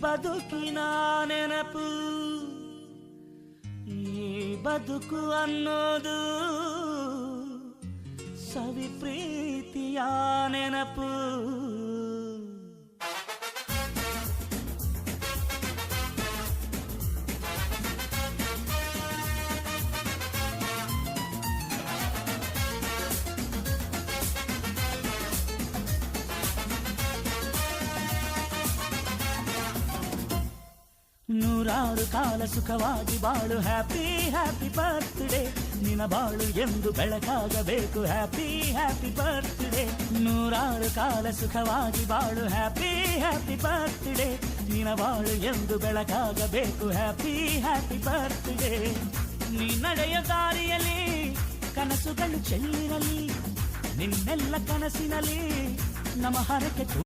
ಬದುಕಿನ ನೆನಪು ಈ ಬದುಕು ಅನ್ನೋದು ಸವಿ ಪ್ರೀತಿಯ ನೆನಪು. ನೂರಾರು ಕಾಲ ಸುಖವಾಗಿ ಬಾಳು, ಹ್ಯಾಪಿ ಹ್ಯಾಪಿ ಬರ್ತ್ಡೇ. ನಿನ್ನ ಬಾಳು ಎಂದು ಬೆಳಕಾಗಬೇಕು, ಹ್ಯಾಪಿ ಹ್ಯಾಪಿ ಬರ್ತ್ಡೇ. ನೂರಾರು ಕಾಲ ಸುಖವಾಗಿ ಬಾಳು, ಹ್ಯಾಪಿ ಹ್ಯಾಪಿ ಬರ್ತ್ಡೇ. ನಿನ್ನ ಬಾಳು ಎಂದು ಬೆಳಕಾಗಬೇಕು, ಹ್ಯಾಪಿ ಹ್ಯಾಪಿ ಬರ್ತ್ಡೇ. ನೀ ನಡೆಯ ದಾರಿಯಲ್ಲಿ ಕನಸುಗಳು ಚೆಲ್ಲಿರಲಿ, ನಿನ್ನೆಲ್ಲ ಕನಸಿನಲ್ಲಿ ನಮ್ಮ ಹರಕೆ